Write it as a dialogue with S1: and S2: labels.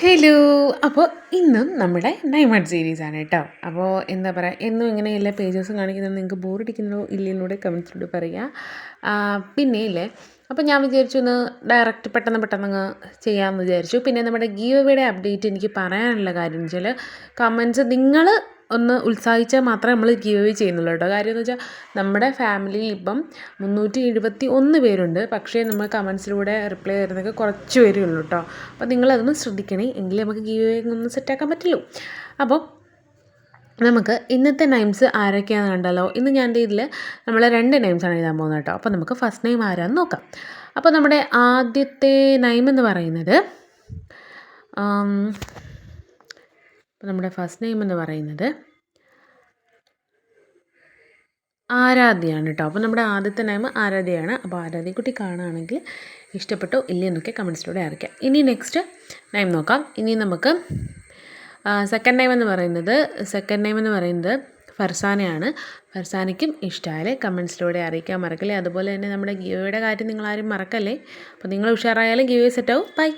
S1: Hello! അപ്പോൾ ഇന്നും നമ്മുടെ 9 മന്ത് സീരീസാണ് കേട്ടോ. അപ്പോൾ എന്താ പറയുക, എന്നും ഇങ്ങനെ എല്ലാ പേജസും കാണിക്കുന്നത് നിങ്ങൾക്ക് ബോറടിക്കുന്നോ ഇല്ലയെന്നൂടെ കമൻസിലൂടെ പറയുക. പിന്നെ ഇല്ലേ, അപ്പോൾ ഞാൻ വിചാരിച്ചു ഒന്ന് ഡയറക്റ്റ് പെട്ടെന്നങ്ങ് ചെയ്യാമെന്ന് വിചാരിച്ചു. പിന്നെ നമ്മുടെ ഗീവ് അവേയുടെ അപ്ഡേറ്റ് എനിക്ക് പറയാനുള്ള കാര്യം എന്ന് വെച്ചാൽ, കമൻസ് നിങ്ങൾ ഒന്ന് ഉത്സാഹിച്ചാൽ മാത്രമേ നമ്മൾ ഗീവ് അവേ ചെയ്യുന്നുള്ളൂ കേട്ടോ. കാര്യം എന്ന് വെച്ചാൽ നമ്മുടെ ഫാമിലിയിൽ ഇപ്പം 371 പേരുണ്ട്. പക്ഷേ നമ്മൾ കമൻസിലൂടെ റിപ്ലൈ തരുന്നതൊക്കെ കുറച്ച് പേരേ ഉള്ളൂ കേട്ടോ. അപ്പോൾ നിങ്ങളതൊന്ന് ശ്രദ്ധിക്കണേ, എങ്കിലേ നമുക്ക് ഗീവ് അവേ ഒന്ന് സെറ്റാക്കാൻ പറ്റുള്ളൂ. അപ്പോൾ നമുക്ക് ഇന്നത്തെ നെയിംസ് ആരൊക്കെയാണെന്ന് കണ്ടാലോ. ഇന്ന് ഞാൻ ഇതിൽ നമ്മൾ 2 നെയിംസാണ് എഴുതാൻ പോകുന്നത് കേട്ടോ. അപ്പോൾ നമുക്ക് ഫസ്റ്റ് നെയിം ആരാന്ന് നോക്കാം. അപ്പോൾ നമ്മുടെ ആദ്യത്തെ നെയിം എന്ന് പറയുന്നത് അപ്പോൾ നമ്മുടെ ഫസ്റ്റ് നെയിം എന്ന് പറയുന്നത് ആരാധ്യയാണ് കേട്ടോ. അപ്പോൾ നമ്മുടെ ആദ്യത്തെ നെയിം ആരാധ്യയാണ്. അപ്പോൾ ആരാധ്യക്കുട്ടി കാണുകയാണെങ്കിൽ ഇഷ്ടപ്പെട്ടോ ഇല്ലയെന്നൊക്കെ കമൻസിലൂടെ അറിയിക്കാം. ഇനി നെക്സ്റ്റ് നെയിം നോക്കാം. ഇനി നമുക്ക് സെക്കൻഡ് നെയിം എന്ന് പറയുന്നത് ഫർസാനയാണ്. ഫർസാനയ്ക്കും ഇഷ്ടമായാലേ കമൻസിലൂടെ അറിയിക്കാൻ മറക്കല്ലേ. അതുപോലെ തന്നെ നമ്മുടെ ഗീവയുടെ കാര്യം നിങ്ങളാരും മറക്കല്ലേ. അപ്പോൾ നിങ്ങൾ ഉഷാറായാലും ഗീവ് സെറ്റാവും. ബൈ.